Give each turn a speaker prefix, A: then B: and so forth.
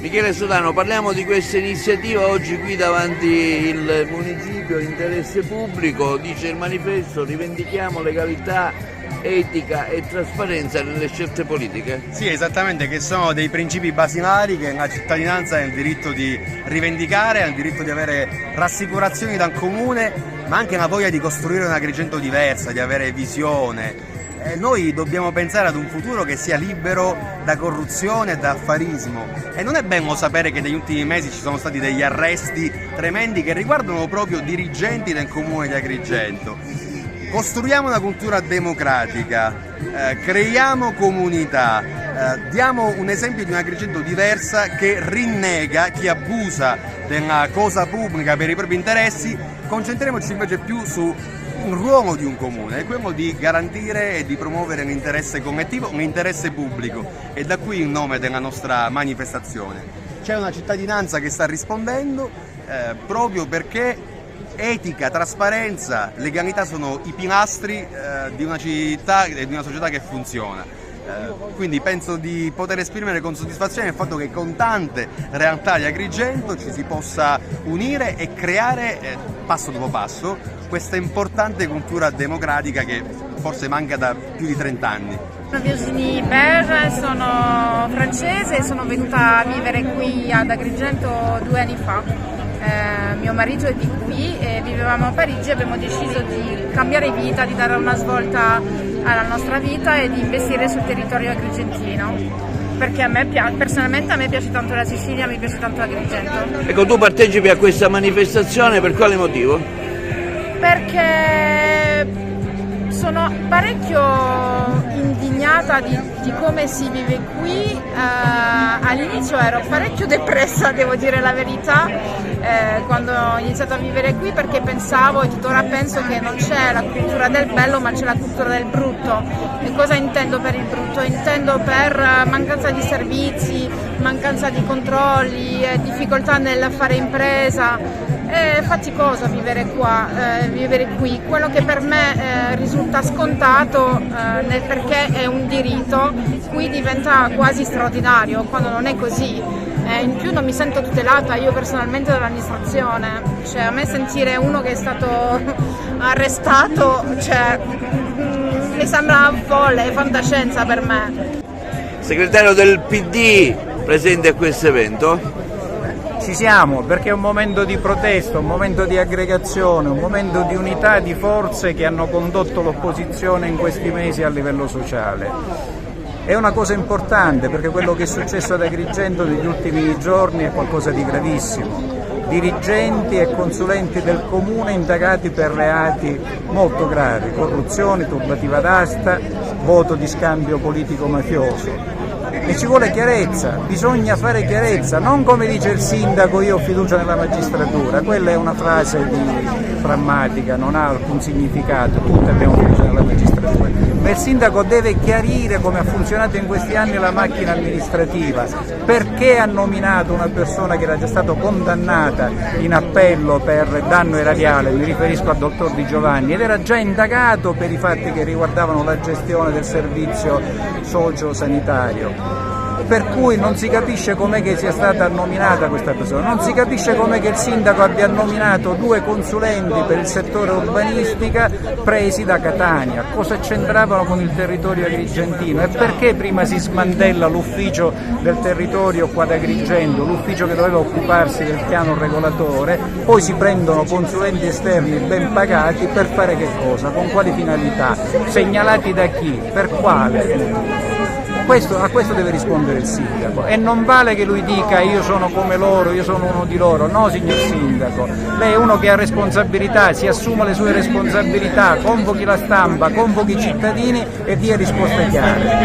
A: Michele Sodano, parliamo di questa iniziativa oggi qui davanti il municipio, interesse pubblico, dice il manifesto, rivendichiamo legalità, etica e trasparenza nelle scelte politiche.
B: Sì, esattamente, che sono dei principi basilari che la cittadinanza ha il diritto di rivendicare, ha il diritto di avere rassicurazioni dal comune, ma anche la voglia di costruire un Agrigento diversa, di avere visione. Noi dobbiamo pensare ad un futuro che sia libero da corruzione e da affarismo, e non è bello sapere che negli ultimi mesi ci sono stati degli arresti tremendi che riguardano proprio dirigenti del comune di Agrigento. Costruiamo una cultura democratica, creiamo comunità, diamo un esempio di un Agrigento diversa che rinnega chi abusa della cosa pubblica per i propri interessi. Concentriamoci invece più su un ruolo di un comune, è quello di garantire e di promuovere l'interesse collettivo, l'interesse pubblico, e da qui il nome della nostra manifestazione. C'è una cittadinanza che sta rispondendo proprio perché etica, trasparenza, legalità sono i pilastri di una città e di una società che funziona. Quindi penso di poter esprimere con soddisfazione il fatto che con tante realtà di Agrigento ci si possa unire e creare passo dopo passo questa importante cultura democratica che forse manca da più di 30 anni.
C: Sono Virginie Berge, sono francese e sono venuta a vivere qui ad Agrigento 2 anni fa. Mio marito è di qui e vivevamo a Parigi e abbiamo deciso di cambiare vita, di dare una svolta alla nostra vita e di investire sul territorio agrigentino, perché personalmente a me piace tanto la Sicilia, mi piace tanto Agrigento.
A: Ecco, tu partecipi a questa manifestazione per quale motivo?
C: Perché sono parecchio indignata di come si vive qui. All'inizio ero parecchio depressa, devo dire la verità, quando ho iniziato a vivere qui, perché pensavo e tuttora penso che non c'è la cultura del bello ma c'è la cultura del brutto. E cosa intendo per il brutto? Intendo per mancanza di servizi, mancanza di controlli, difficoltà nel fare impresa. È faticoso vivere qui. Quello che per me risulta scontato perché è un diritto, qui diventa quasi straordinario quando non è così. In più non mi sento tutelata io personalmente dall'amministrazione, cioè a me sentire uno che è stato arrestato, mi sembra folle, fantascienza per me.
A: Segretario del PD presente a questo evento?
D: Ci siamo perché è un momento di protesta, un momento di aggregazione, un momento di unità di forze che hanno condotto l'opposizione in questi mesi a livello sociale. È una cosa importante perché quello che è successo ad Agrigento negli ultimi giorni è qualcosa di gravissimo. Dirigenti e consulenti del comune indagati per reati molto gravi, corruzione, turbativa d'asta, voto di scambio politico-mafioso. E ci vuole chiarezza, bisogna fare chiarezza, non come dice il sindaco io ho fiducia nella magistratura, quella è una frase drammatica, non ha alcun significato, tutti abbiamo fiducia nella magistratura, ma il sindaco deve chiarire come ha funzionato in questi anni la macchina amministrativa, perché ha nominato una persona che era già stata condannata in appello per danno erariale, mi riferisco al dottor Di Giovanni, ed era già indagato per i fatti che riguardavano la gestione del servizio socio-sanitario. Per cui non si capisce com'è che sia stata nominata questa persona, non si capisce com'è che il sindaco abbia nominato 2 consulenti per il settore urbanistica presi da Catania, cosa c'entravano con il territorio agrigentino e perché prima si smantella l'ufficio del territorio qua ad Agrigento, l'ufficio che doveva occuparsi del piano regolatore, poi si prendono consulenti esterni ben pagati per fare che cosa, con quali finalità, segnalati da chi, per quale? A questo deve rispondere il sindaco e non vale che lui dica io sono come loro, io sono uno di loro, no signor sindaco, lei è uno che ha responsabilità, si assuma le sue responsabilità, convochi la stampa, convochi i cittadini e dia risposte chiare.